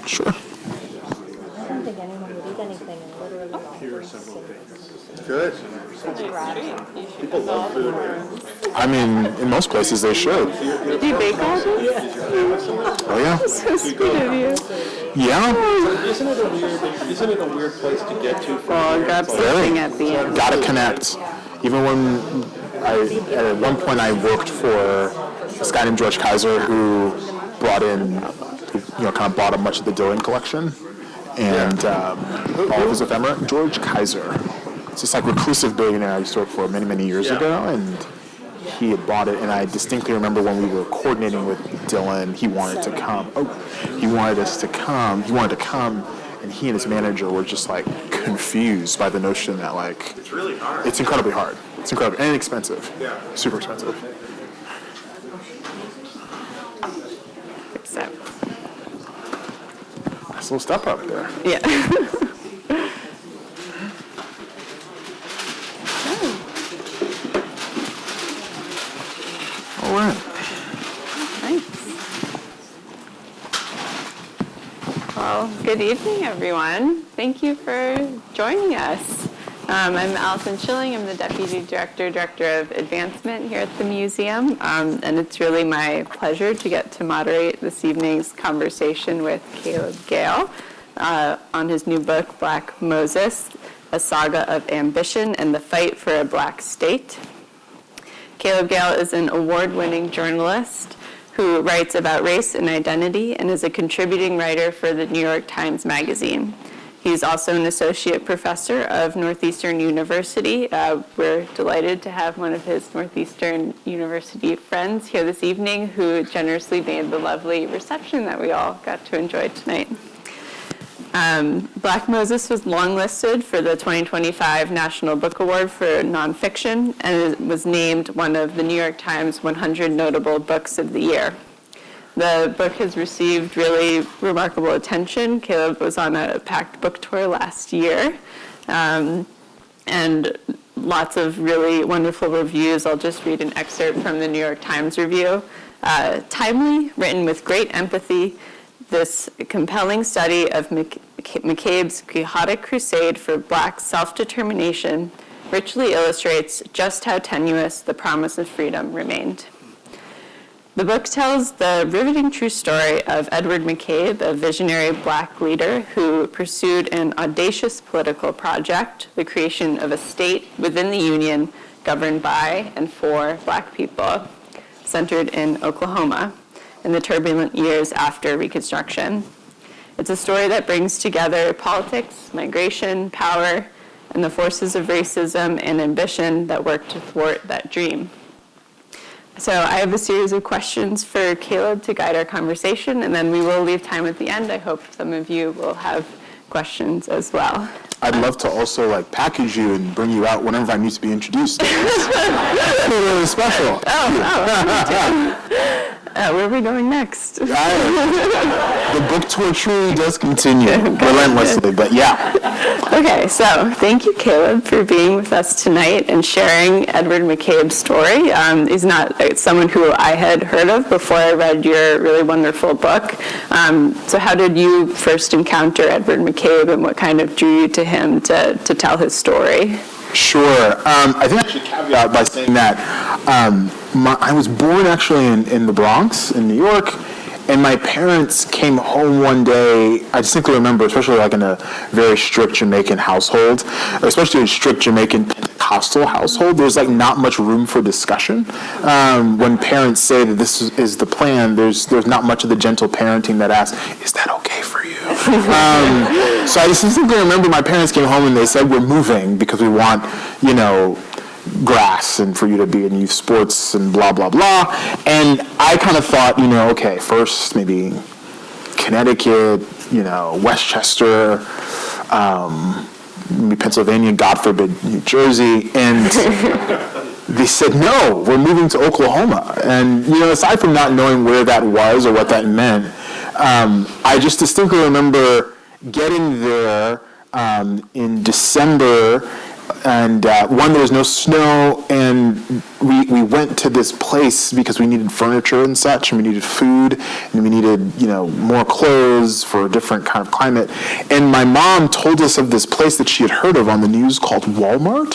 Sure. I don't think anyone would eat anything and literally all Good. People love food here. I mean, in most places they should. Did you bake all this? Oh yeah. So sweet of you. Yeah. Isn't it a weird place to get to? Well, grab something at the end. Gotta connect. Even when at one point I worked for this guy named George Kaiser who brought in, kind of bought up much of the Dylan collection and all of his ephemera. George Kaiser. It's this like reclusive billionaire I used to work for many, many years ago, and he had bought it, and I distinctly remember when we were coordinating with Dylan, he wanted to come. He wanted us to come. He wanted to come, and he and his manager were just like confused by the notion that like It's really hard. it's incredibly hard. It's incredibly and expensive. Yeah. Super expensive. So, Nice little step up there. yeah. All right. Nice. Well, good evening, everyone. Thank you for joining us. I'm Allison Schilling. I'm the Deputy Director of Advancement here at the museum, and it's really my pleasure to get to moderate this evening's conversation with Caleb Gayle on his new book, Black Moses, A Saga of Ambition and the Fight for a Black State. Caleb Gayle is an award-winning journalist who writes about race and identity and is a contributing writer for the New York Times Magazine. He's also an associate professor of Northeastern University. We're delighted to have one of his Northeastern University friends here this evening who generously made the lovely reception that we all got to enjoy tonight. Black Moses was longlisted for the 2025 National Book Award for Nonfiction and was named one of the New York Times 100 Notable Books of the Year. The book has received really remarkable attention. Caleb was on a packed book tour last year, and lots of really wonderful reviews. I'll just read an excerpt from the New York Times review. Timely, written with great empathy, this compelling study of McCabe's quixotic crusade for Black self-determination richly illustrates just how tenuous the promise of freedom remained. The book tells the riveting true story of Edward McCabe, a visionary Black leader who pursued an audacious political project, the creation of a state within the Union governed by and for Black people, centered in Oklahoma in the turbulent years after Reconstruction. It's a story that brings together politics, migration, power, and the forces of racism and ambition that work to thwart that dream. So I have a series of questions for Caleb to guide our conversation, and then we will leave time at the end. I hope some of you will have questions as well. I'd love to also package you and bring you out whenever I need to be introduced. It's really special. Where are we going next? The book tour truly does continue relentlessly, but yeah. Okay, so thank you, Caleb, for being with us tonight and sharing Edward McCabe's story. He's not someone who I had heard of before I read your really wonderful book. So how did you first encounter Edward McCabe, and what kind of drew you to him to tell his story? Sure. I think I should caveat by saying that I was born actually in the Bronx, in New York, and my parents came home one day. I distinctly remember, especially in a very strict Jamaican household, especially a strict Jamaican Pentecostal household, there's not much room for discussion. When parents say that this is the plan, there's not much of the gentle parenting that asks, is that okay for you? So I distinctly remember my parents came home and they said, we're moving because we want, grass and for you to be in youth sports and blah, blah, blah. And I kind of thought, okay, first maybe Connecticut, Westchester, maybe Pennsylvania, God forbid, New Jersey. And they said, no, we're moving to Oklahoma. And, aside from not knowing where that was or what that meant, I just distinctly remember getting there in December And one, there was no snow, and we went to this place because we needed furniture and such, and we needed food, and we needed, more clothes for a different kind of climate. And my mom told us of this place that she had heard of on the news called Walmart,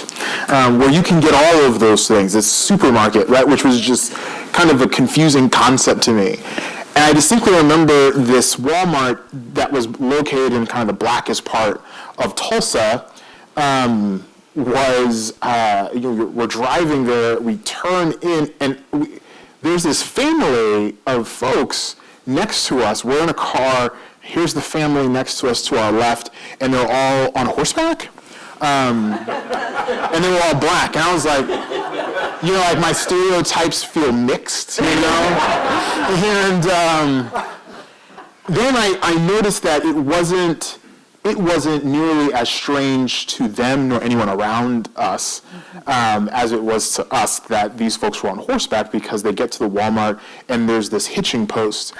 where you can get all of those things, this supermarket, right, which was just kind of a confusing concept to me. And I distinctly remember this Walmart that was located in kind of the blackest part of Tulsa. We're driving there, we turn in, and there's this family of folks next to us. We're in a car, here's the family next to us to our left, and they're all on horseback. And they were all black, and I was like, like my stereotypes feel mixed, And then I noticed that it wasn't nearly as strange to them nor anyone around us as it was to us that these folks were on horseback, because they get to the Walmart and there's this hitching post.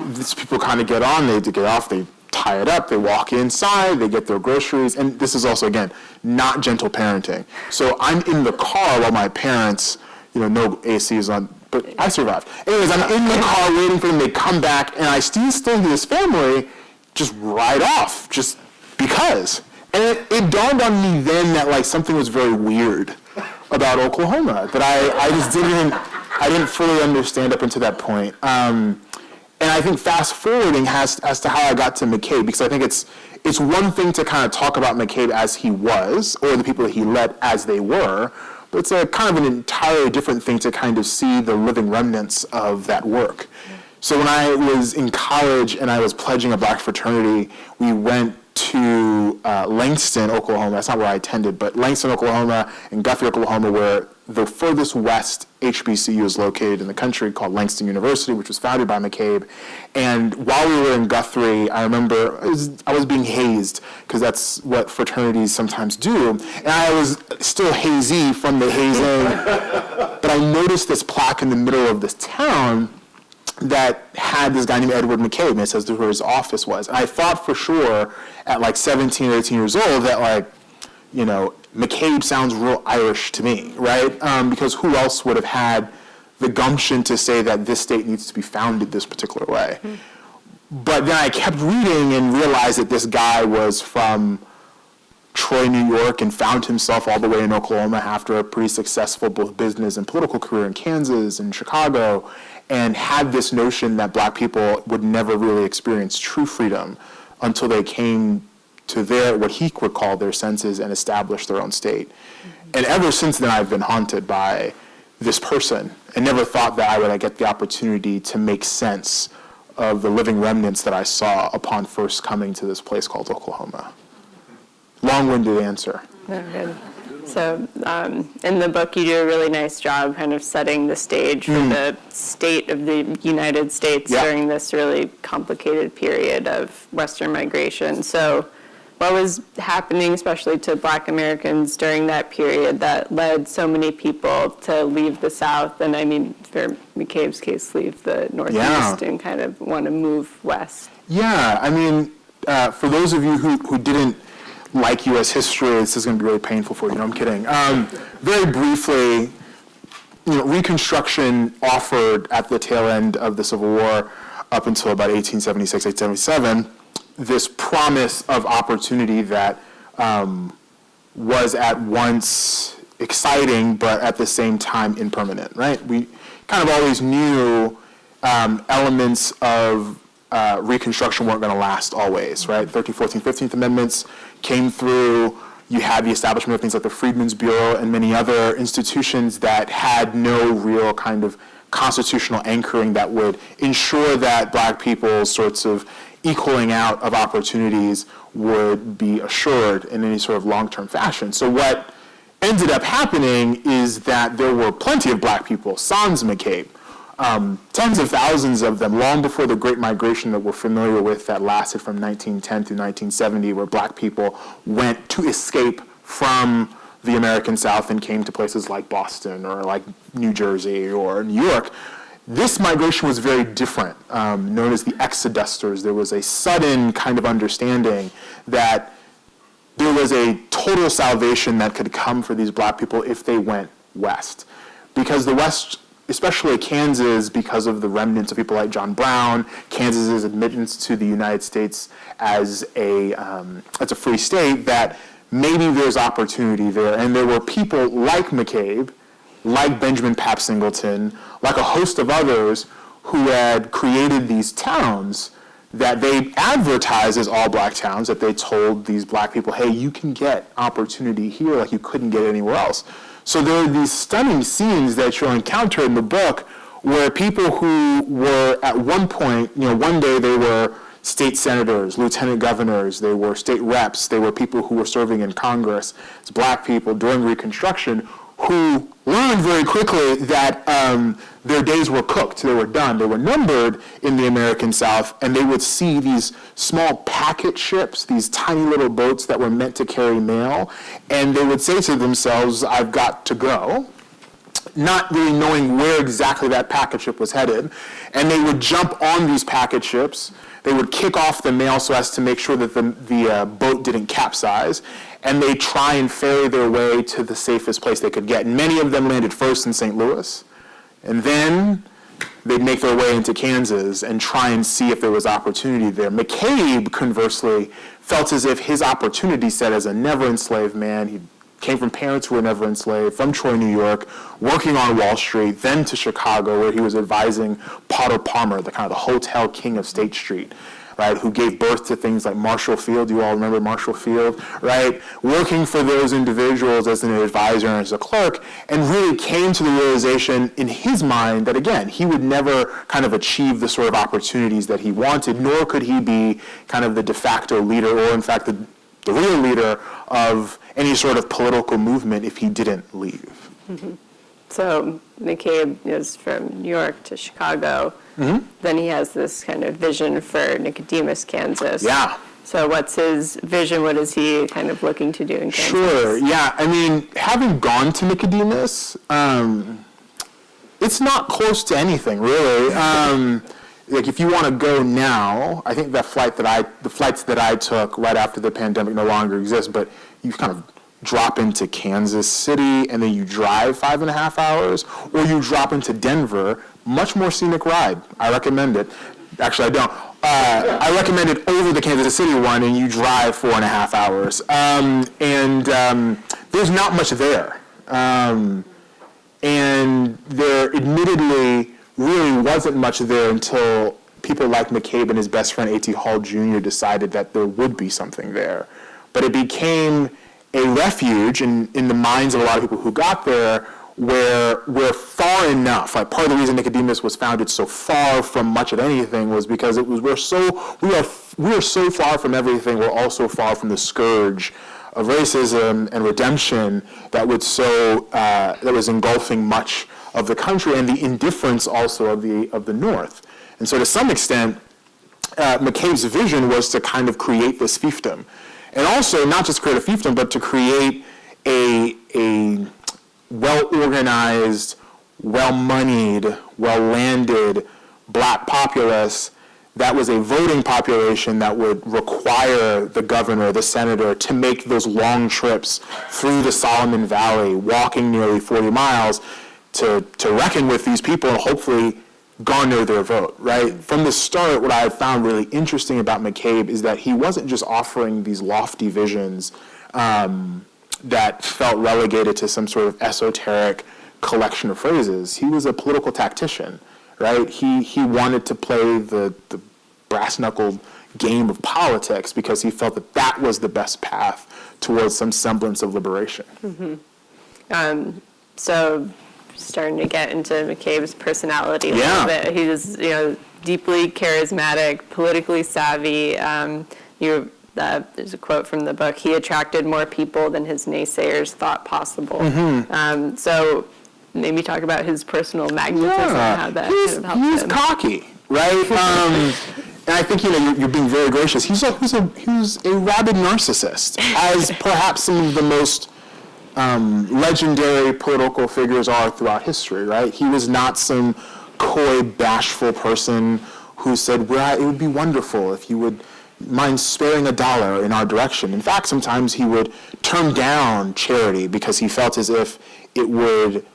These people kind of get on, they get off, they tie it up, they walk inside, they get their groceries, and this is also, again, not gentle parenting. So I'm in the car while my parents, no AC is on, but I survived. Anyways, I'm in the car waiting for them, they come back, and I still hear this family just ride off, just because. And it dawned on me then that something was very weird about Oklahoma that I just didn't fully understand up until that point. And I think fast forwarding as to how I got to McCabe, because I think it's one thing to kind of talk about McCabe as he was, or the people that he led as they were, but it's a kind of an entirely different thing to kind of see the living remnants of that work. So when I was in college and I was pledging a black fraternity, we went to Langston, Oklahoma. That's not where I attended, but Langston, Oklahoma, and Guthrie, Oklahoma, where the furthest west HBCU is located in the country, called Langston University, which was founded by McCabe. And while we were in Guthrie, I remember I was being hazed, because that's what fraternities sometimes do. And I was still hazy from the hazing, but I noticed this plaque in the middle of this town that had this guy named Edward McCabe, and it says where his office was. And I thought for sure at 17 or 18 years old that McCabe sounds real Irish to me, right? Because who else would have had the gumption to say that this state needs to be founded this particular way? Mm-hmm. But then I kept reading and realized that this guy was from Troy, New York, and found himself all the way in Oklahoma after a pretty successful both business and political career in Kansas and Chicago, and had this notion that black people would never really experience true freedom until they came to what he would call their senses and established their own state. Mm-hmm. And ever since then, I've been haunted by this person and never thought that I would get the opportunity to make sense of the living remnants that I saw upon first coming to this place called Oklahoma. Long-winded answer. Very good. So in the book, you do a really nice job kind of setting the stage for the state of the United States during this really complicated period of Western migration. So what was happening, especially to Black Americans during that period, that led so many people to leave the South, and I mean, for McCabe's case, leave the Northeast and kind of want to move west? Yeah, I mean, for those of you who didn't like U.S. history, this is going to be really painful for you. No, I'm kidding. Very briefly, Reconstruction offered at the tail end of the Civil War up until about 1876, 1877, this promise of opportunity that was at once exciting, but at the same time impermanent, right? We kind of always knew elements of Reconstruction weren't going to last always, right? 13th, 14th, 15th Amendments came through. You had the establishment of things like the Freedmen's Bureau and many other institutions that had no real kind of constitutional anchoring that would ensure that black people's sorts of equaling out of opportunities would be assured in any sort of long-term fashion. So what ended up happening is that there were plenty of black people, sans McCabe, tens of thousands of them, long before the Great Migration that we're familiar with that lasted from 1910 through 1970, where black people went to escape from the American South and came to places like Boston or like New Jersey or New York. This migration was very different, known as the exodusters. There was a sudden kind of understanding that there was a total salvation that could come for these black people if they went west. Because the West, especially Kansas, because of the remnants of people like John Brown, Kansas's admittance to the United States as a free state, that maybe there's opportunity there. And there were people like McCabe, like Benjamin Pap Singleton, like a host of others who had created these towns that they advertised as all black towns, that they told these black people, hey, you can get opportunity here like you couldn't get anywhere else. So there are these stunning scenes that you'll encounter in the book where people who were at one point, one day they were state senators, lieutenant governors, they were state reps, they were people who were serving in Congress as black people during Reconstruction, who learned very quickly that their days were cooked, they were done, they were numbered in the American South, and they would see these small packet ships, these tiny little boats that were meant to carry mail, and they would say to themselves, I've got to go, not really knowing where exactly that packet ship was headed, and they would jump on these packet ships. They would kick off the mail so as to make sure that the boat didn't capsize, and they try and ferry their way to the safest place they could get. And many of them landed first in St. Louis, and then they'd make their way into Kansas and try and see if there was opportunity there. McCabe, conversely, felt as if his opportunity set as a never enslaved man, he came from parents who were never enslaved, from Troy, New York, working on Wall Street, then to Chicago, where he was advising Potter Palmer, the kind of the hotel king of State Street, right, who gave birth to things like Marshall Field. You all remember Marshall Field, right? Working for those individuals as an advisor and as a clerk, and really came to the realization in his mind that, again, he would never kind of achieve the sort of opportunities that he wanted, nor could he be kind of the de facto leader, or in fact the real leader of any sort of political movement if he didn't leave. Mm-hmm. So McCabe is from New York to Chicago. Mm-hmm. Then he has this kind of vision for Nicodemus, Kansas. Yeah. So what's his vision? What is he kind of looking to do in Kansas? Sure, yeah. I mean, having gone to Nicodemus, it's not close to anything, really. Like if you want to go now, I think the flights that I took right after the pandemic no longer exist, but you kind of drop into Kansas City and then you drive 5.5 hours, or you drop into Denver, much more scenic ride. I recommend it. Actually, I don't. I recommend it over the Kansas City one, and you drive 4.5 hours. There's not much there. And there admittedly really wasn't much there until people like McCabe and his best friend A.T. Hall Jr. decided that there would be something there. But it became a refuge in the minds of a lot of people who got there, where we're far enough. Like part of the reason Nicodemus was founded so far from much of anything was because we are so far from everything. We're also far from the scourge of racism and redemption that was engulfing much of the country, and the indifference also of the North. And so to some extent, McCabe's vision was to kind of create this fiefdom. And also not just create a fiefdom, but to create a well-organized, well-moneyed, well-landed black populace that was a voting population that would require the governor, the senator, to make those long trips through the Solomon Valley, walking nearly 40 miles, to reckon with these people and hopefully garner their vote, right? From the start, what I found really interesting about McCabe is that he wasn't just offering these lofty visions that felt relegated to some sort of esoteric collection of phrases. He was a political tactician, right? He wanted to play the brass-knuckled game of politics because he felt that that was the best path towards some semblance of liberation. Mm-hmm. So starting to get into McCabe's personality a little bit. He was, deeply charismatic, politically savvy. There's a quote from the book, he attracted more people than his naysayers thought possible. Mm-hmm. So maybe talk about his personal magnetism and how that kind of helped him. He's cocky, right? And I think, you're being very gracious. He was a rabid narcissist, as perhaps some of the most legendary political figures are throughout history, right? He was not some coy, bashful person who said, well, it would be wonderful if you would, mind sparing $1 in our direction? In fact, sometimes he would turn down charity because he felt as if it would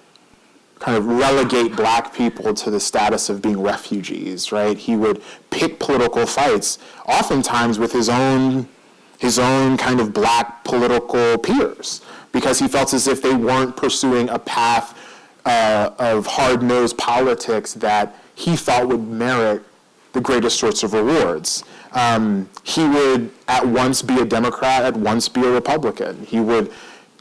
kind of relegate black people to the status of being refugees, right? He would pick political fights, oftentimes with his own kind of black political peers, because he felt as if they weren't pursuing a path of hard-nosed politics that he thought would merit the greatest sorts of rewards. He would at once be a Democrat, at once be a Republican. He would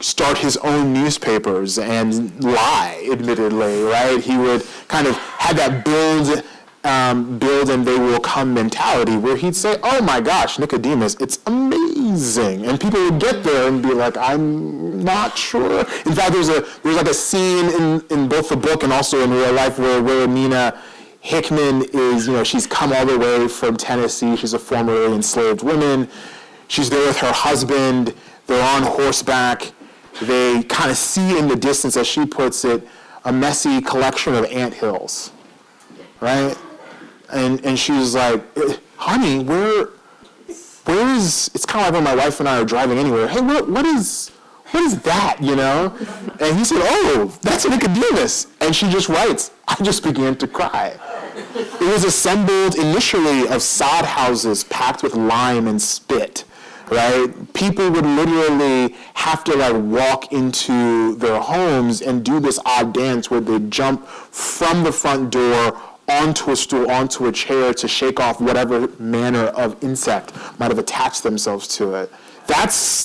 start his own newspapers and lie, admittedly, right? He would kind of have that build and they will come mentality where he'd say, oh my gosh, Nicodemus, it's amazing. And people would get there and be like, I'm not sure. In fact, there's like a scene in both the book and also in real life where Nina Hickman is, she's come all the way from Tennessee. She's a formerly enslaved woman. She's there with her husband. They're on horseback. They kind of see in the distance, as she puts it, a messy collection of anthills, right? And she's like, honey, where is, it's kind of like when my wife and I are driving anywhere. Hey, what is that, And he said, oh, that's Nicodemus. And she just writes, I just began to cry. It was assembled initially of sod houses packed with lime and spit, right? People would literally have to walk into their homes and do this odd dance where they jump from the front door onto a stool, onto a chair to shake off whatever manner of insect might have attached themselves to it. That's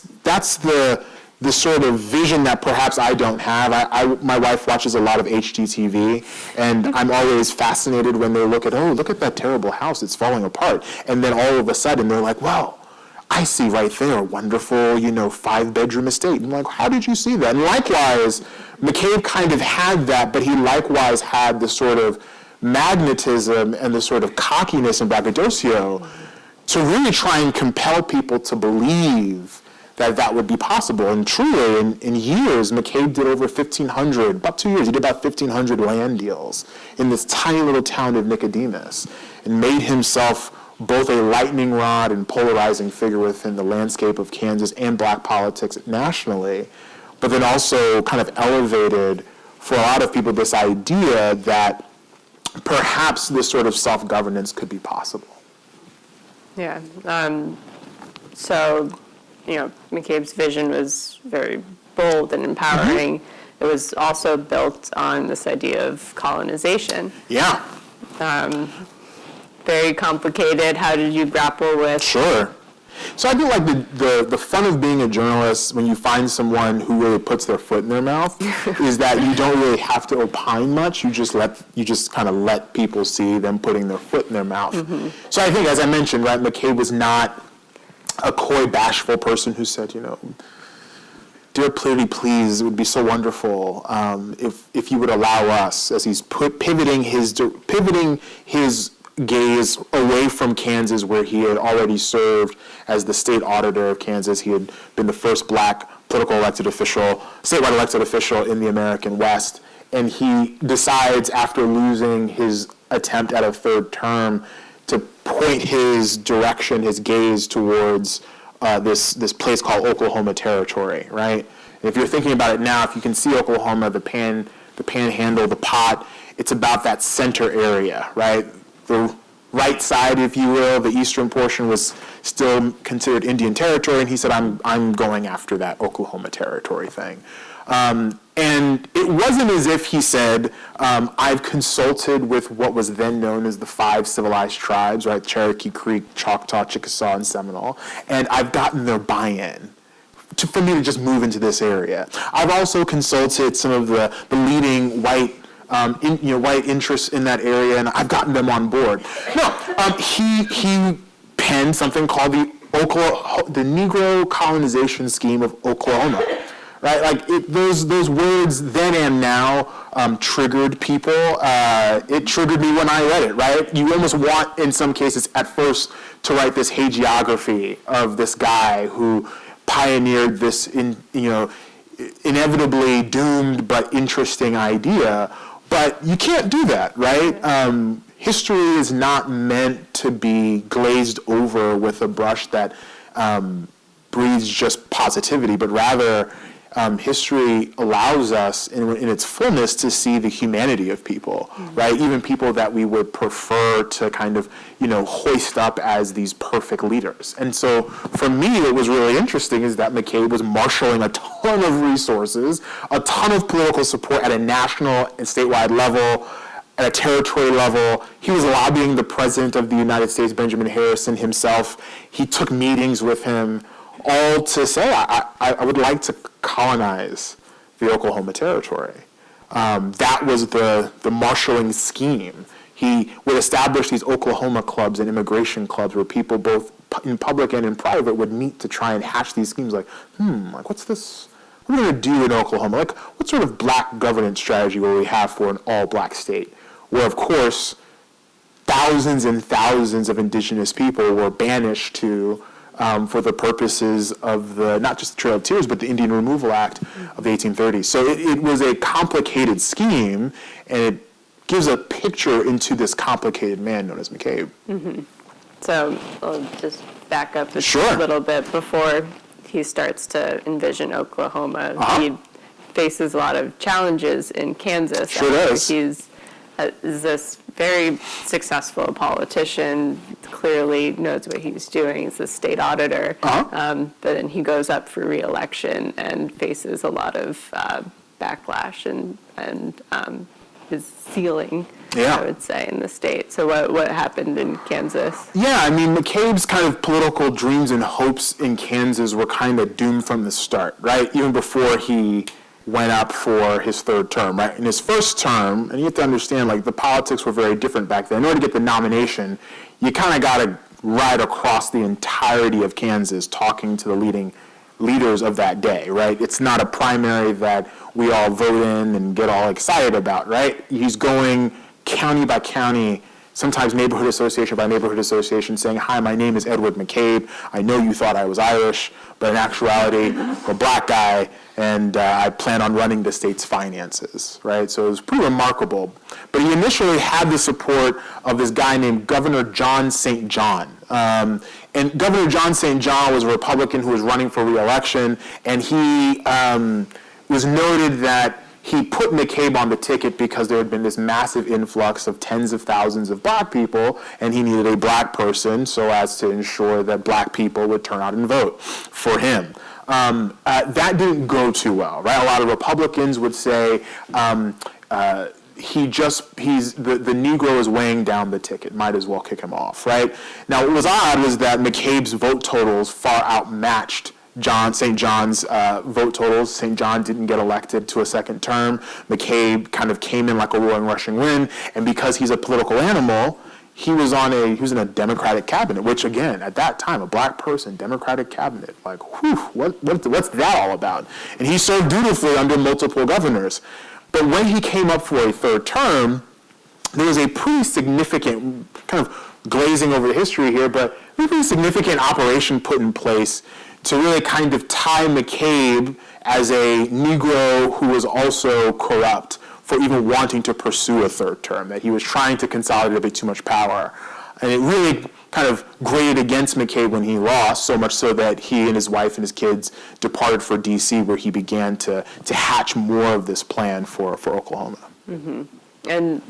the sort of vision that perhaps I don't have. My wife watches a lot of HGTV, and I'm always fascinated when they look at that terrible house, it's falling apart. And then all of a sudden they're like, wow, I see right there a wonderful, 5-bedroom estate. I'm like, how did you see that? And likewise, McCabe kind of had that, but he likewise had the sort of magnetism and the sort of cockiness and braggadocio to really try and compel people to believe that would be possible. And truly, in years, McCabe did over 1,500, about 2 years, he did about 1,500 land deals in this tiny little town of Nicodemus and made himself both a lightning rod and polarizing figure within the landscape of Kansas and black politics nationally, but then also kind of elevated for a lot of people this idea that perhaps this sort of self-governance could be possible. Yeah. So, McCabe's vision was very bold and empowering. It was also built on this idea of colonization. Yeah. Very complicated. How did you grapple with? Sure. So I think the fun of being a journalist when you find someone who really puts their foot in their mouth is that you don't really have to opine much. You just kind of let people see them putting their foot in their mouth. Mm-hmm. So I think, as I mentioned, right, McCabe was not a coy, bashful person who said, dear Pretty, please, it would be so wonderful if you would allow us, as he's pivoting his gaze away from Kansas, where he had already served as the state auditor of Kansas. He had been the first black statewide elected official in the American West. And he decides, after losing his attempt at a third term, to point his direction, his gaze towards this place called Oklahoma Territory, right? And if you're thinking about it now, if you can see Oklahoma, the panhandle, the pot, it's about that center area, right? The right side, if you will, the eastern portion was still considered Indian territory, and he said, I'm going after that Oklahoma Territory thing. And it wasn't as if he said, I've consulted with what was then known as the 5 civilized tribes, right? Cherokee, Creek, Choctaw, Chickasaw, and Seminole, and I've gotten their buy-in for me to just move into this area. I've also consulted some of the leading white white interests in that area, and I've gotten them on board. No, he penned something called the Negro Colonization Scheme of Oklahoma, right? Those words then and now triggered people. It triggered me when I read it, right? You almost want, in some cases, at first, to write this hagiography of this guy who pioneered this, inevitably doomed but interesting idea. But you can't do that, right? history is not meant to be glazed over with a brush that breathes just positivity, but rather history allows us in its fullness to see the humanity of people, right? Even people that we would prefer to kind of, hoist up as these perfect leaders. And so for me, what was really interesting is that McCabe was marshaling a ton of resources, a ton of political support at a national and statewide level, at a territory level. He was lobbying the president of the United States, Benjamin Harrison himself. He took meetings with him, all to say, I would like to colonize the Oklahoma Territory. That was the marshaling scheme. He would establish these Oklahoma clubs and immigration clubs where people both in public and in private would meet to try and hatch these schemes like what's this? What are we going to do in Oklahoma? Like, what sort of black governance strategy will we have for an all-black state? Where, of course, thousands and thousands of indigenous people were banished to for the purposes of not just the Trail of Tears, but the Indian Removal Act of the 1830s. So it was a complicated scheme, and it gives a picture into this complicated man known as McCabe. Mm-hmm. So I'll just back up Sure. a little bit before he starts to envision Oklahoma. He faces a lot of challenges in Kansas. Sure does. He's this very successful politician, clearly knows what he's doing. He's the state auditor. But then he goes up for re-election and faces a lot of backlash and his ceiling, I would say, in the state. So what happened in Kansas? Yeah, I mean, McCabe's kind of political dreams and hopes in Kansas were kind of doomed from the start, right? Even before he went up for his third term, right? In his first term, and you have to understand, like, the politics were very different back then. In order to get the nomination, you kind of got to ride across the entirety of Kansas talking to the leading leaders of that day, right? It's not a primary that we all vote in and get all excited about, right? He's going county by county, sometimes neighborhood association by neighborhood association, saying, hi, my name is Edward McCabe. I know you thought I was Irish, but in actuality, I'm a black guy, and I plan on running the state's finances, right? So it was pretty remarkable. But he initially had the support of this guy named Governor John St. John. And Governor John St. John was a Republican who was running for re-election, and he was noted that he put McCabe on the ticket because there had been this massive influx of tens of thousands of black people, and he needed a black person so as to ensure that black people would turn out and vote for him. That didn't go too well, right? A lot of Republicans would say the Negro is weighing down the ticket, might as well kick him off, right? Now, what was odd was that McCabe's vote totals far outmatched St. John's vote totals. St. John didn't get elected to a second term. McCabe kind of came in like a roaring rushing wind, and because he's a political animal, he was in a Democratic cabinet, which again, at that time, a black person, Democratic cabinet, like, whew, what's that all about? And he served dutifully under multiple governors. But when he came up for a third term, there was a pretty significant, kind of glazing over the history here, but a pretty significant operation put in place to really kind of tie McCabe as a Negro who was also corrupt for even wanting to pursue a third term, that he was trying to consolidate a bit too much power. And it really kind of grated against McCabe when he lost, so much so that he and his wife and his kids departed for D.C., where he began to hatch more of this plan for Oklahoma. Mm-hmm. And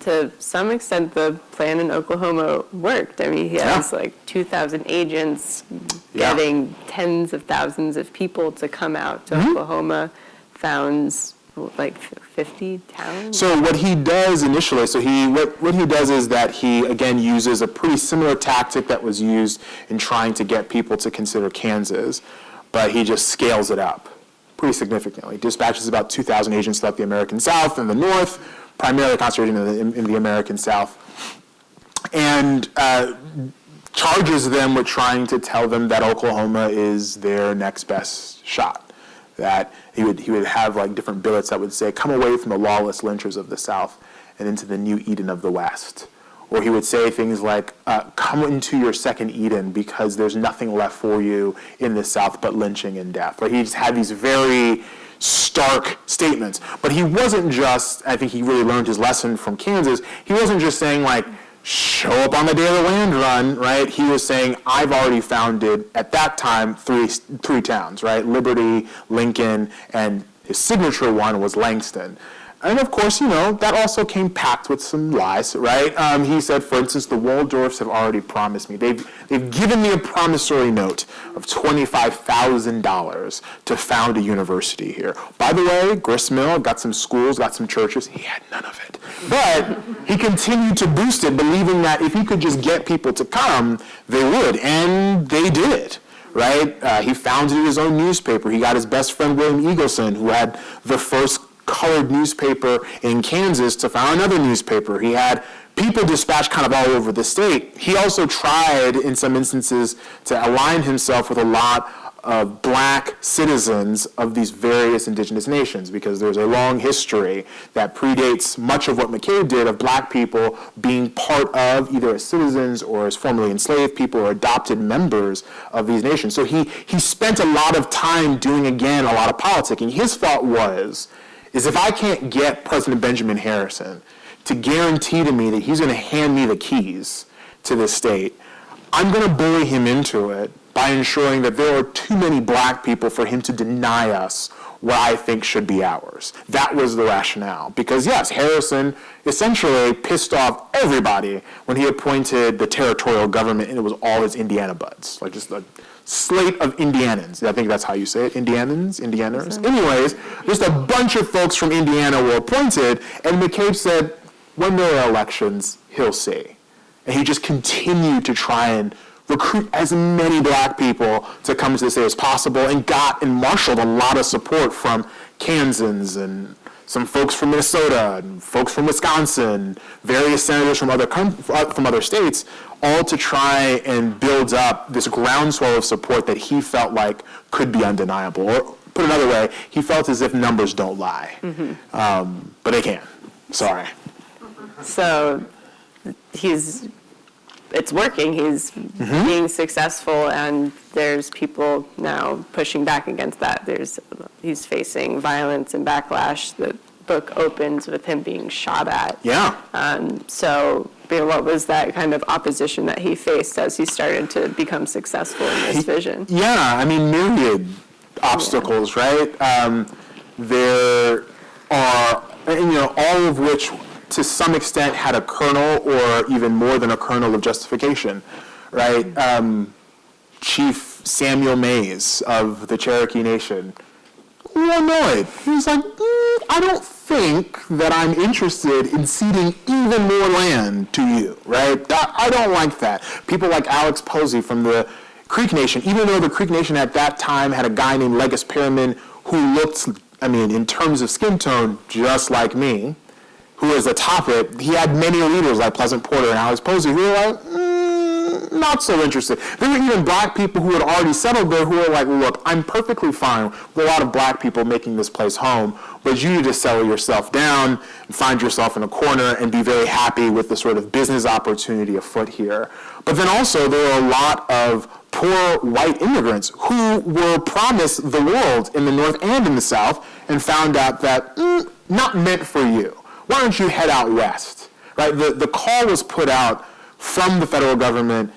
to some extent, the plan in Oklahoma worked. I mean, he has like 2,000 agents getting tens of thousands of people to come out to Oklahoma, founds like 50 towns. So what he does initially, what he does is that he, again, uses a pretty similar tactic that was used in trying to get people to consider Kansas, but he just scales it up pretty significantly. Dispatches about 2,000 agents throughout the American South and the North, primarily concentrated in the American South, and charges them with trying to tell them that Oklahoma is their next best shot. That he would have like different billets that would say, come away from the lawless lynchers of the South and into the new Eden of the West. Or he would say things like, come into your second Eden because there's nothing left for you in the South but lynching and death. Or he just had these very stark statements. But he wasn't just, I think he really learned his lesson from Kansas, he wasn't just saying like, show up on the day of the land run, right? He was saying, I've already founded, at that time, three towns, right? Liberty, Lincoln, and his signature one was Langston. And of course, that also came packed with some lies, right? He said, for instance, the Waldorfs have already promised me. They've given me a promissory note of $25,000 to found a university here. By the way, Gristmill got some schools, got some churches. He had none of it. But he continued to boost it, believing that if he could just get people to come, they would. And they did. Right? He founded his own newspaper. He got his best friend, William Eagleson, who had the first colored newspaper in Kansas, to found another newspaper. He had people dispatched kind of all over the state. He also tried, in some instances, to align himself with a lot of black citizens of these various indigenous nations, because there's a long history that predates much of what McCabe did of black people being part of, either as citizens or as formerly enslaved people or adopted members of these nations. So he spent a lot of time doing, again, a lot of politicking. His thought is if I can't get President Benjamin Harrison to guarantee to me that he's going to hand me the keys to this state, I'm going to bully him into it by ensuring that there are too many black people for him to deny us what I think should be ours. That was the rationale. Because yes, Harrison essentially pissed off everybody when he appointed the territorial government, and it was all his Indiana buds, like just a slate of Indianans. I think that's how you say it, Indianers. Anyways, just a bunch of folks from Indiana were appointed, and McCabe said, when there are elections, he'll see. And he just continued to try and recruit as many black people to come to the state as possible, and got and marshaled a lot of support from Kansans and some folks from Minnesota and folks from Wisconsin, various senators from other states, all to try and build up this groundswell of support that he felt like could be undeniable. Or put another way, he felt as if numbers don't lie. But they can. Sorry. So it's working. He's being successful, and there's people now pushing back against that. He's facing violence and backlash. The book opens with him being shot at. Yeah. So what was that kind of opposition that he faced as he started to become successful in this vision? Yeah, I mean, myriad obstacles, right? There are, all of which to some extent had a kernel or even more than a kernel of justification, right? Chief Samuel Mays of the Cherokee Nation, a little annoyed. He was like, I don't think that I'm interested in ceding even more land to you, right? I don't like that. People like Alex Posey from the Creek Nation, even though the Creek Nation at that time had a guy named Legis Perriman who looked, in terms of skin tone, just like me, who was atop it, he had many leaders like Pleasant Porter and Alex Posey who were like, not so interested. There were even black people who had already settled there who were like, look, I'm perfectly fine with a lot of black people making this place home, but you need to settle yourself down and find yourself in a corner and be very happy with the sort of business opportunity afoot here. But then also there were a lot of poor white immigrants who were promised the world in the North and in the South and found out that not meant for you. Why don't you head out west? Right? The call was put out from the federal government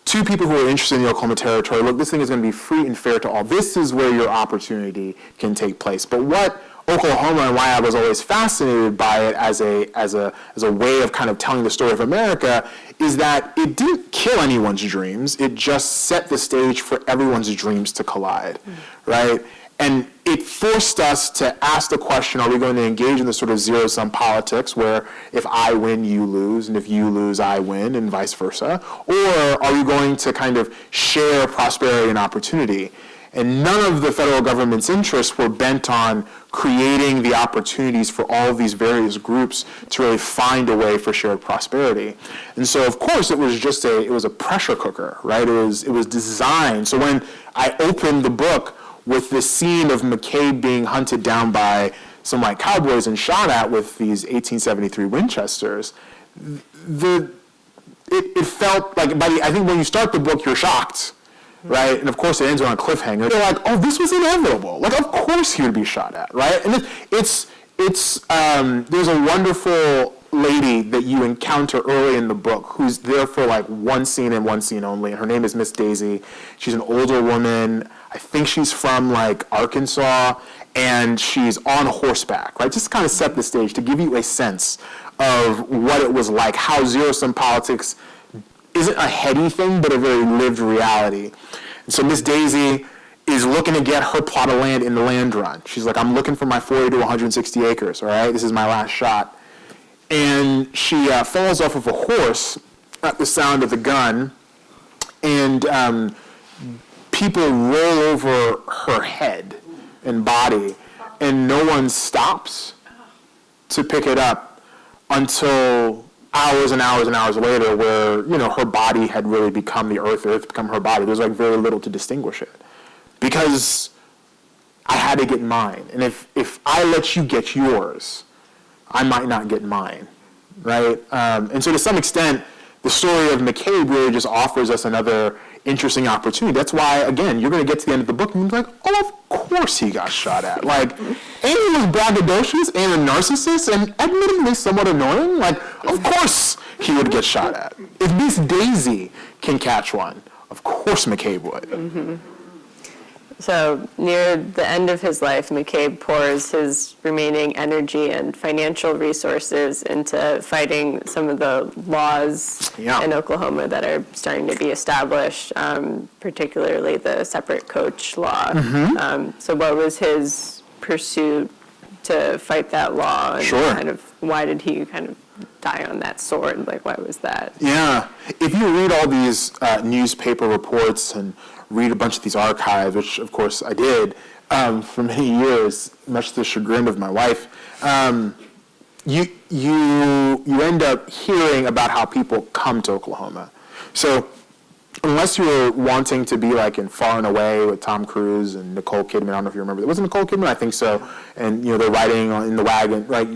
to people who are interested in the Oklahoma Territory. Look, this thing is going to be free and fair to all. This is where your opportunity can take place. But what Oklahoma, and why I was always fascinated by it as a way of kind of telling the story of America, is that it didn't kill anyone's dreams. It just set the stage for everyone's dreams to collide, right? And it forced us to ask the question, are we going to engage in this sort of zero-sum politics where if I win, you lose, and if you lose, I win, and vice versa? Or are we going to kind of share prosperity and opportunity? And none of the federal government's interests were bent on creating the opportunities for all of these various groups to really find a way for shared prosperity. And so, of course, it was a pressure cooker, right? It was designed. So when I opened the book with this scene of McCabe being hunted down by some white cowboys and shot at with these 1873 Winchesters, it felt like, I think when you start the book, you're shocked. right? And of course it ends on a cliffhanger. They're like, oh, this was inevitable. Like, of course he would be shot at, right? And there's a wonderful lady that you encounter early in the book who's there for like one scene and one scene only, and her name is Miss Daisy. She's an older woman. I think she's from like Arkansas, and she's on horseback, right? Just to kind of set the stage, to give you a sense of what it was like, how zero-sum politics isn't a heady thing, but a very lived reality. And so Miss Daisy is looking to get her plot of land in the land run. She's like, I'm looking for my 40 to 160 acres, all right? This is my last shot. And she falls off of a horse at the sound of the gun, and people roll over her head and body, and no one stops to pick it up until hours and hours and hours later, where, you know, her body had really become the earth become her body. There's like very little to distinguish it, because I had to get mine. And if I let you get yours, I might not get mine, right? And so to some extent, the story of McCabe really just offers us another interesting opportunity. That's why, again, you're going to get to the end of the book and you're like, oh, of course he got shot at. Like, and he was braggadocious and a narcissist and admittedly somewhat annoying. Like, of course he would get shot at. If Miss Daisy can catch one, of course McCabe would. Mm-hmm. So near the end of his life, McCabe pours his remaining energy and financial resources into fighting some of the laws in Oklahoma that are starting to be established, particularly the separate coach law. Mm-hmm. So what was his pursuit to fight that law? And kind of why did he kind of die on that sword? Like, why was that? Yeah. If you read all these newspaper reports and read a bunch of these archives, which of course I did for many years, much to the chagrin of my wife, you end up hearing about how people come to Oklahoma. So unless you're wanting to be like in Far and Away with Tom Cruise and Nicole Kidman, I don't know if you remember that. Was it Nicole Kidman? I think so. And you know, they're riding in the wagon. Like,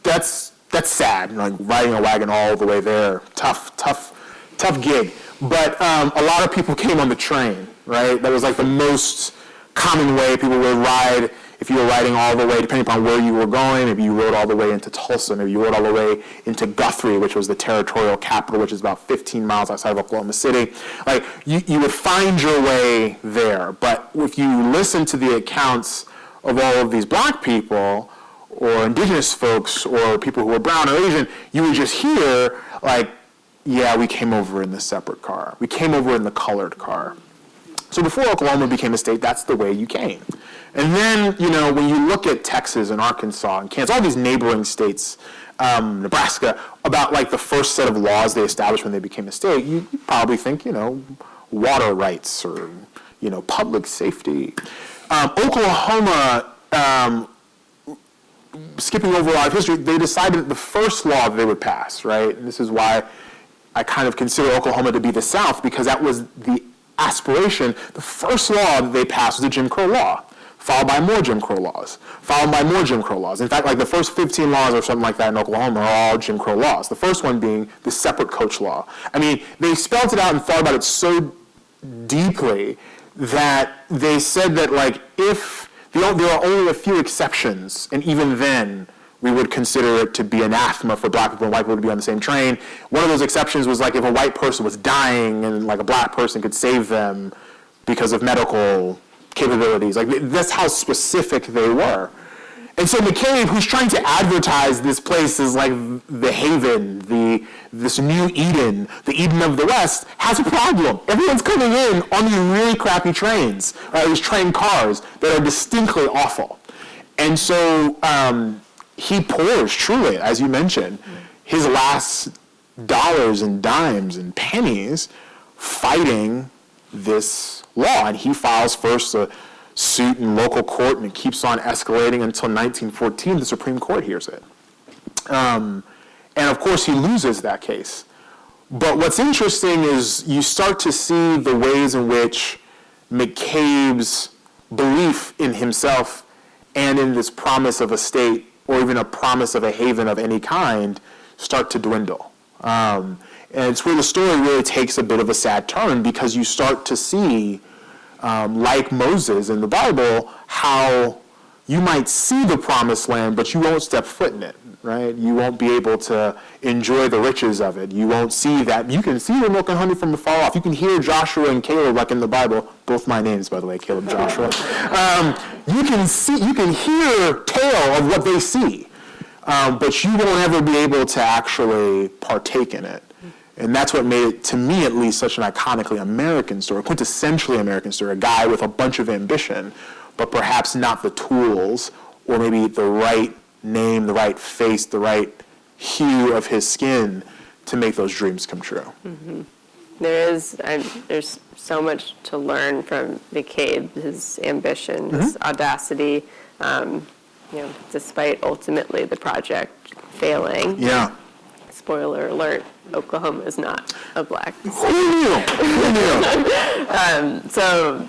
that's sad. Like riding a wagon all the way there. Tough gig. But a lot of people came on the train, right? That was like the most common way people would ride. If you were riding all the way, depending upon where you were going, maybe you rode all the way into Tulsa, maybe you rode all the way into Guthrie, which was the territorial capital, which is about 15 miles outside of Oklahoma City. Like, you would find your way there. But if you listen to the accounts of all of these black people, or indigenous folks, or people who were brown or Asian, you would just hear, like, yeah, we came over in the separate car. We came over in the colored car. So before Oklahoma became a state, that's the way you came. And then, you know, when you look at Texas and Arkansas and Kansas, all these neighboring states, Nebraska, about like the first set of laws they established when they became a state, you probably think, you know, water rights or, you know, public safety. Oklahoma, skipping over a lot of history, they decided that the first law they would pass, right? And this is why I kind of consider Oklahoma to be the South, because that was the aspiration. The first law that they passed was the Jim Crow law, followed by more Jim Crow laws, followed by more Jim Crow laws. In fact, like the first 15 laws or something like that in Oklahoma are all Jim Crow laws. The first one being the separate coach law. I mean, they spelled it out and thought about it so deeply that they said that, like, if there are only a few exceptions, and even then, we would consider it to be anathema for black people and white people to be on the same train. One of those exceptions was like if a white person was dying and like a black person could save them because of medical capabilities. Like, that's how specific they were. And so McCabe, who's trying to advertise this place as like the haven, this new Eden, the Eden of the West, has a problem. Everyone's coming in on these really crappy trains, these train cars that are distinctly awful. And so he pours, truly, as you mentioned, his last dollars and dimes and pennies fighting this law. And he files first a suit in local court, and it keeps on escalating until 1914, the Supreme Court hears it. And of course, he loses that case. But what's interesting is you start to see the ways in which McCabe's belief in himself and in this promise of a state, or even a promise of a haven of any kind, start to dwindle. And And it's where the story really takes a bit of a sad turn, because you start to see, like Moses in the Bible, how you might see the promised land, but you won't step foot in it, right? You won't be able to enjoy the riches of it. You won't see that. You can see the milk and honey from afar off. You can hear Joshua and Caleb, like in the Bible, both my names, by the way, Caleb, Joshua. You can hear tale of what they see, but you won't ever be able to actually partake in it. And that's what made it, to me at least, such an iconically American story, quintessentially American story, a guy with a bunch of ambition, but perhaps not the tools, or maybe the right name, the right face, the right hue of his skin to make those dreams come true. Mm-hmm. There's so much to learn from McCabe, his ambition, his audacity, despite ultimately the project failing. Yeah. Spoiler alert, Oklahoma is not a black state. Who knew? So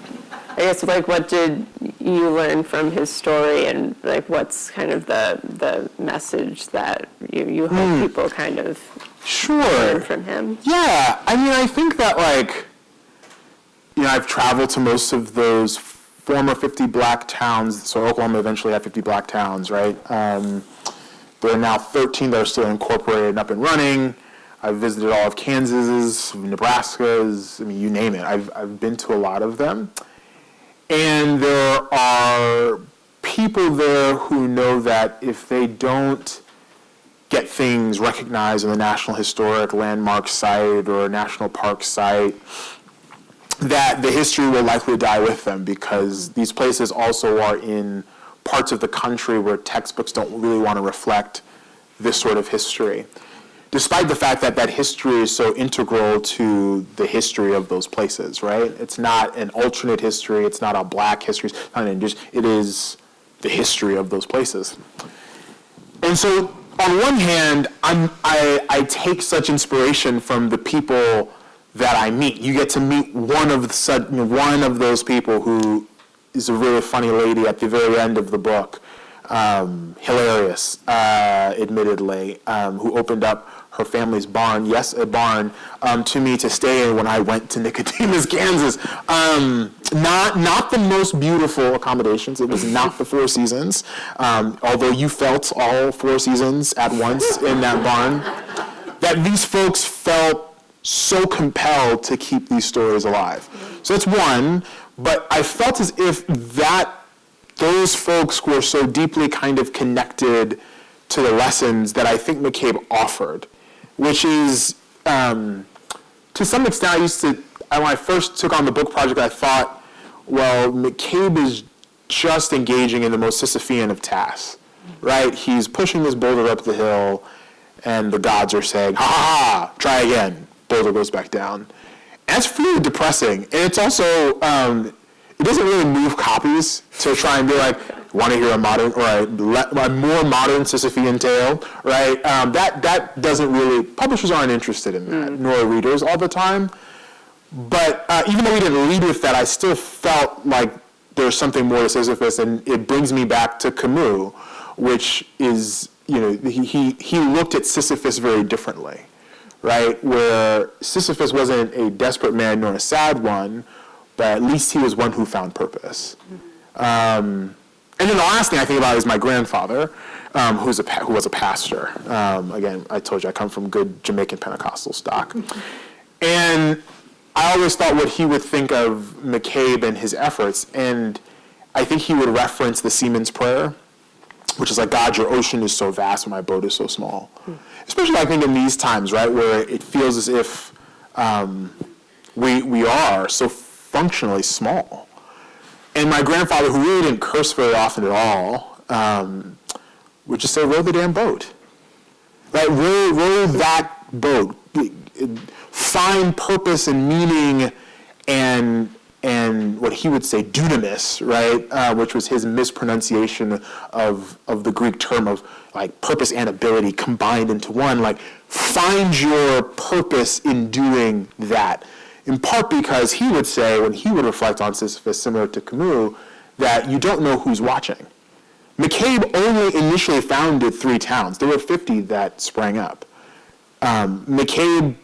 I guess, what did you learn from his story, and what's kind of the message that you hope people kind of learn from him? Yeah, I think that I've traveled to most of those former 50 black towns. So Oklahoma eventually had 50 black towns, right? There are now 13 that are still incorporated and up and running. I've visited all of Kansas's, Nebraska's, you name it. I've been to a lot of them. And there are people there who know that if they don't get things recognized in the National Historic Landmark Site or National Park Site, that the history will likely die with them, because these places also are in parts of the country where textbooks don't really want to reflect this sort of history, despite the fact that that history is so integral to the history of those places, right? It's not an alternate history, it's not a black history, it is the history of those places. And so, on one hand, I take such inspiration from the people that I meet. You get to meet one of those people who is a really funny lady at the very end of the book, hilarious, admittedly, who opened up her family's barn, yes, a barn, to me to stay in when I went to Nicodemus, Kansas. Not the most beautiful accommodations. It was not the Four Seasons, although you felt all four seasons at once in that barn, that these folks felt so compelled to keep these stories alive. So that's one, but I felt as if those folks were so deeply kind of connected to the lessons that I think McCabe offered, which is, to some extent, when I first took on the book project, I thought, well, McCabe is just engaging in the most Sisyphean of tasks, right? He's pushing this boulder up the hill, and the gods are saying, ha ha ha, try again. Boulder goes back down. And it's really depressing. And it's also, it doesn't really move copies to try and be like, want to hear a modern, or a more modern Sisyphean tale, right? That doesn't really, publishers aren't interested in that, nor readers all the time. But even though we didn't lead with that, I still felt like there's something more to Sisyphus, and it brings me back to Camus, which is, he looked at Sisyphus very differently, right? Where Sisyphus wasn't a desperate man nor a sad one, but at least he was one who found purpose. And then the last thing I think about is my grandfather, who was a pastor. Again, I told you I come from good Jamaican Pentecostal stock. And I always thought what he would think of McCabe and his efforts, and I think he would reference the Seaman's Prayer, which is like, God, your ocean is so vast and my boat is so small. Especially, I think, in these times, right, where it feels as if we are so functionally small. And my grandfather, who really didn't curse very often at all, would just say, row the damn boat. Right? Row that boat. Find purpose and meaning and what he would say, dunamis, right? Which was his mispronunciation of the Greek term of like purpose and ability combined into one. Like, find your purpose in doing that. In part because he would say, when he would reflect on Sisyphus, similar to Camus, that you don't know who's watching. McCabe only initially founded 3 towns. There were 50 that sprang up. McCabe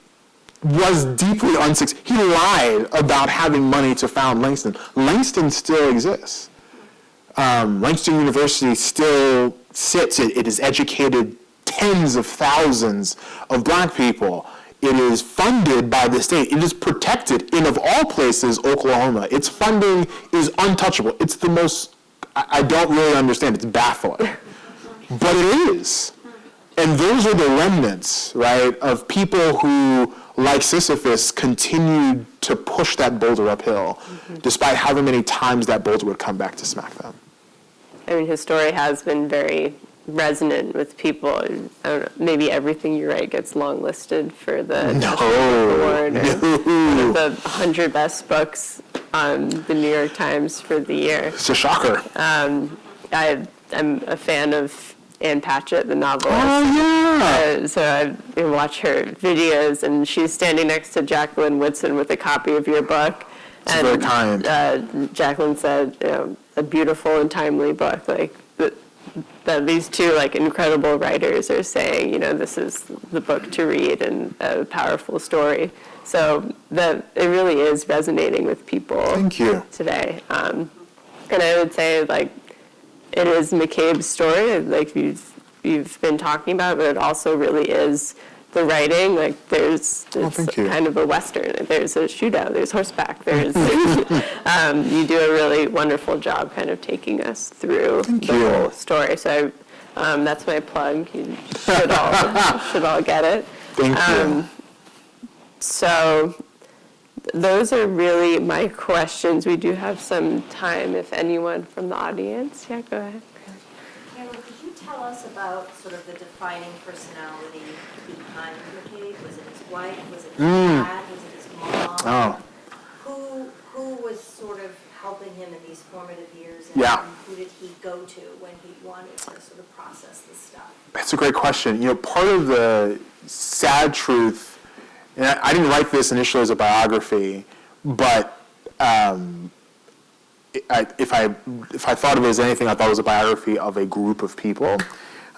was deeply unsuccessful. He lied about having money to found Langston. Langston still exists. Langston University still sits. It has educated tens of thousands of black people. It is funded by the state. It is protected in, of all places, Oklahoma. Its funding is untouchable. It's the most, I don't really understand. It's baffling. But it is. And those are the remnants, right, of people who, like Sisyphus, continued to push that boulder uphill, despite however many times that boulder would come back to smack them. I mean, his story has been very resonant with people. I don't know, maybe everything you write gets longlisted for the National Book Award, or one of the 100 best books on the New York Times for the year. It's a shocker. I'm a fan of Ann Patchett, the novelist. Oh, yeah. So I watch her videos, and she's standing next to Jacqueline Woodson with a copy of your book. It's very kind. Jacqueline said, a beautiful and timely book. Like that these two incredible writers are saying, this is the book to read and a powerful story. So that it really is resonating with people. Thank you. Today. And I would say it is McCabe's story, like you've been talking about, but it also really is the writing. It's kind of a Western. There's a shootout, there's horseback, there's, you do a really wonderful job kind of taking us through whole story. So that's my plug. You should all get it. Thank you. So those are really my questions. We do have some time if anyone from the audience. Yeah, go ahead. Caleb, could you tell us about sort of the defining personality behind McCabe? Was it his wife? Was it his dad? Was it his mom? Oh. Who was sort of helping him in these formative years? And who did he go to when he wanted to sort of process this stuff? That's a great question. Part of the sad truth, and I didn't write this initially as a biography, but if I thought of it as anything, I thought it was a biography of a group of people.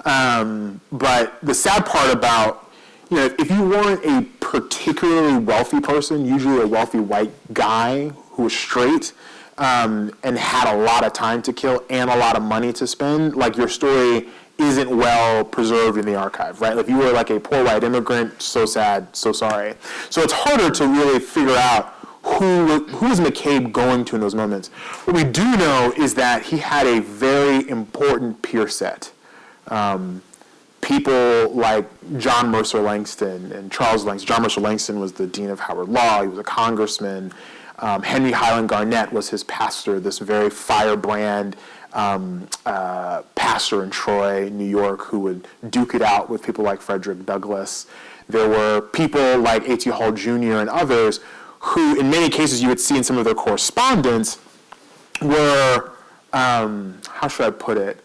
But the sad part about, if you weren't a particularly wealthy person, usually a wealthy white guy who was straight and had a lot of time to kill and a lot of money to spend, your story isn't well preserved in the archive, right? If you were a poor white immigrant, so sad, so sorry. So it's harder to really figure out who is McCabe going to in those moments. What we do know is that he had a very important peer set. People like John Mercer Langston and Charles Langston. John Mercer Langston was the dean of Howard Law. He was a congressman. Henry Highland Garnett was his pastor, this very firebrand pastor in Troy, New York, who would duke it out with people like Frederick Douglass. There were people like A.T. Hall Jr. and others who, in many cases, you would see in some of their correspondence, were, how should I put it,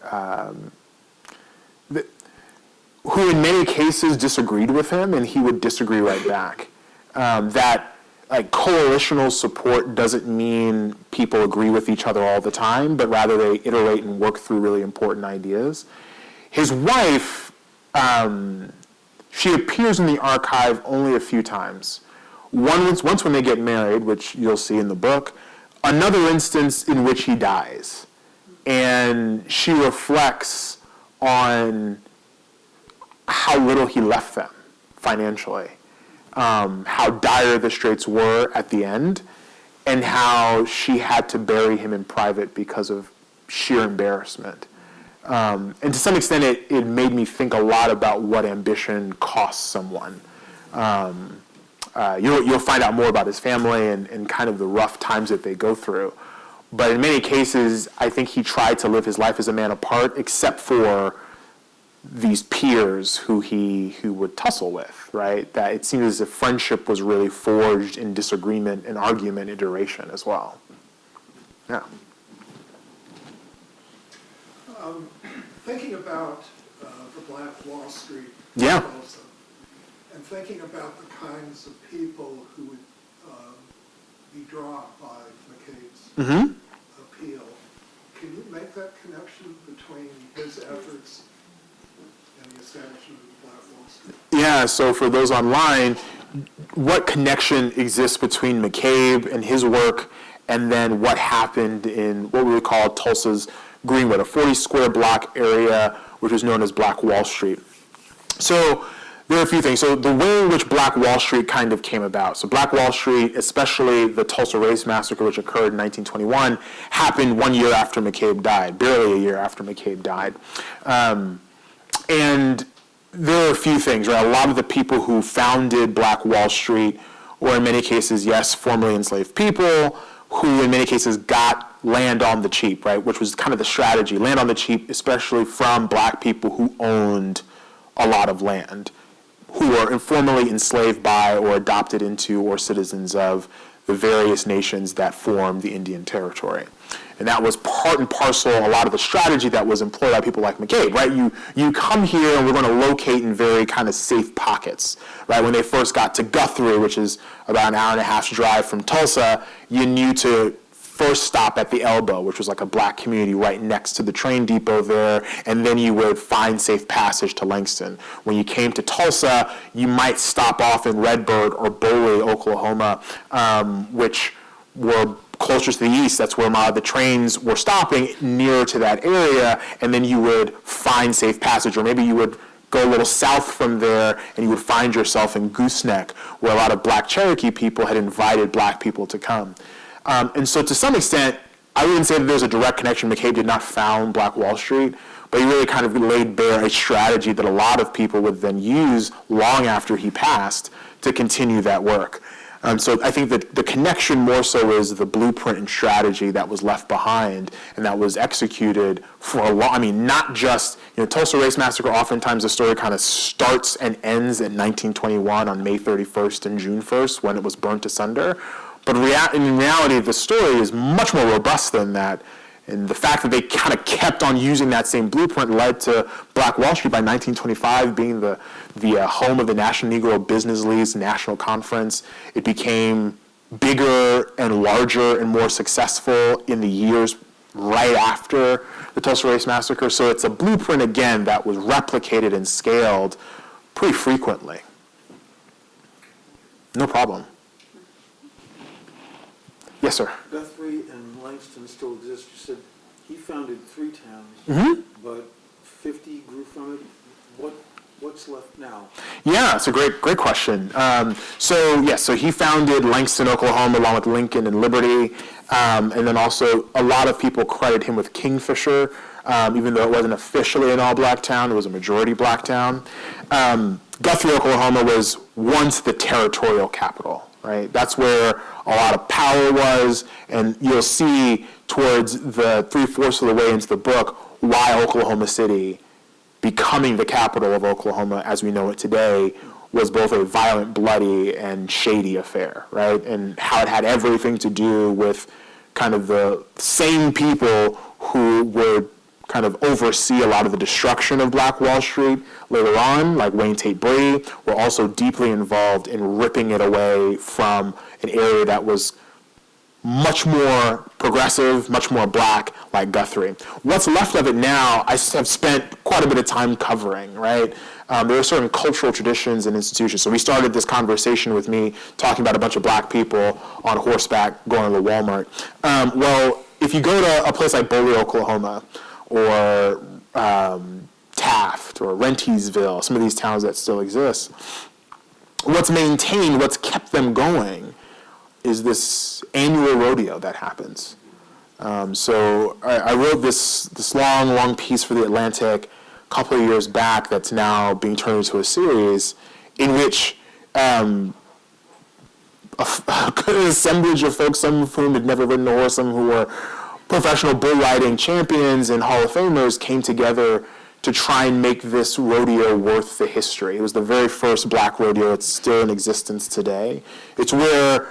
who in many cases disagreed with him, and he would disagree right back. That coalitional support doesn't mean people agree with each other all the time, but rather they iterate and work through really important ideas. His wife, she appears in the archive only a few times. Once when they get married, which you'll see in the book, another instance in which he dies. And she reflects on how little he left them financially. How dire the straits were at the end, and how she had to bury him in private because of sheer embarrassment. And to some extent, it made me think a lot about what ambition costs someone. You'll find out more about his family and kind of the rough times that they go through. But in many cases, I think he tried to live his life as a man apart, except for these peers who would tussle with, right? That it seemed as if friendship was really forged in disagreement and argument and iteration as well. Yeah. Thinking about the Black Wall Street proposal, and thinking about the kinds of people who would be drawn by McCabe's appeal, can you make that connection between his efforts and the establishment of the Black Wall Street? Yeah, so for those online, what connection exists between McCabe and his work and then what happened in what we would call Tulsa's Greenwood, a 40-square block area which was known as Black Wall Street. So there are a few things. So the way in which Black Wall Street kind of came about. So Black Wall Street, especially the Tulsa Race Massacre, which occurred in 1921, happened 1 year after McCabe died, barely a year after McCabe died. And there are a few things, right? A lot of the people who founded Black Wall Street were in many cases, yes, formerly enslaved people who in many cases got land on the cheap, right? Which was kind of the strategy, land on the cheap, especially from black people who owned a lot of land, who were informally enslaved by or adopted into or citizens of the various nations that formed the Indian Territory. And that was part and parcel, a lot of the strategy that was employed by people like McCabe, right? You come here and we're going to locate in very kind of safe pockets, right? When they first got to Guthrie, which is about an hour and a half's drive from Tulsa, you knew to first stop at the Elbow, which was like a black community right next to the train depot there, and then you would find safe passage to Langston. When you came to Tulsa, you might stop off in Redbird or Boley, Oklahoma, which were closer to the east. That's where a lot of the trains were stopping, nearer to that area, and then you would find safe passage, or maybe you would go a little south from there and you would find yourself in Gooseneck, where a lot of black Cherokee people had invited black people to come. And so to some extent, I wouldn't say that there's a direct connection. McCabe did not found Black Wall Street, but he really kind of laid bare a strategy that a lot of people would then use long after he passed to continue that work. So I think that the connection more so is the blueprint and strategy that was left behind and that was executed for a long, I mean, not just, Tulsa Race Massacre, oftentimes the story kind of starts and ends in 1921 on May 31st and June 1st when it was burnt asunder. But in reality, the story is much more robust than that. And the fact that they kind of kept on using that same blueprint led to Black Wall Street by 1925 being the home of the National Negro Business League's national conference. It became bigger and larger and more successful in the years right after the Tulsa Race Massacre. So it's a blueprint, again, that was replicated and scaled pretty frequently. No problem. Yes, sir. Guthrie and Langston still exist. You said he founded 3 towns, but 50 grew from it. What's left now? Yeah, it's a great question. So he founded Langston, Oklahoma, along with Lincoln and Liberty, and then also a lot of people credit him with Kingfisher, even though it wasn't officially an all-black town, it was a majority black town. Guthrie, Oklahoma was once the territorial capital. Right? That's where a lot of power was, and you'll see towards the 3/4 of the way into the book why Oklahoma City, becoming the capital of Oklahoma as we know it today, was both a violent, bloody, and shady affair, right? And how it had everything to do with kind of the same people who would kind of oversee a lot of the destruction of Black Wall Street later on, like Wayne Tate Brady, were also deeply involved in ripping it away from an area that was much more progressive, much more black, like Guthrie. What's left of it now, I have spent quite a bit of time covering, right? There are certain cultural traditions and institutions. So we started this conversation with me talking about a bunch of black people on horseback going to the Walmart. Well, if you go to a place like Boley, Oklahoma, or Taft or Rentisville, some of these towns that still exist, what's maintained, what's kept them going is this annual rodeo that happens. So I wrote this long piece for The Atlantic a couple of years back that's now being turned into a series in which an assemblage of folks, some of whom had never ridden a horse, some who were professional bull riding champions and Hall of Famers, came together to try and make this rodeo worth the history. It was the very first black rodeo. It's still in existence today. It's where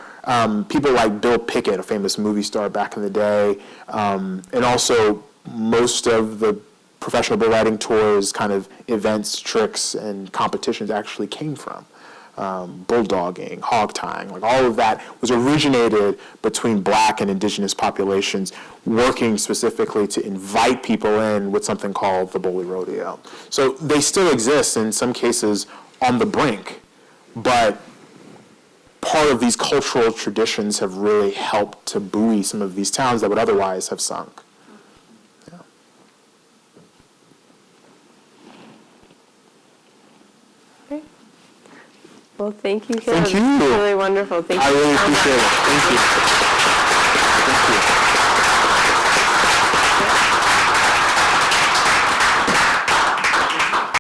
people like Bill Pickett, a famous movie star back in the day, and also most of the professional bull riding tours, kind of events, tricks, and competitions actually came from. Bulldogging, hog tying, like all of that was originated between black and indigenous populations working specifically to invite people in with something called the Boley Rodeo. So they still exist in some cases on the brink, but part of these cultural traditions have really helped to buoy some of these towns that would otherwise have sunk. Yeah. Great. Well, thank you, Caleb. Thank you. It's really wonderful. Thank you. I really so much. appreciate it. Thank you. Thank you.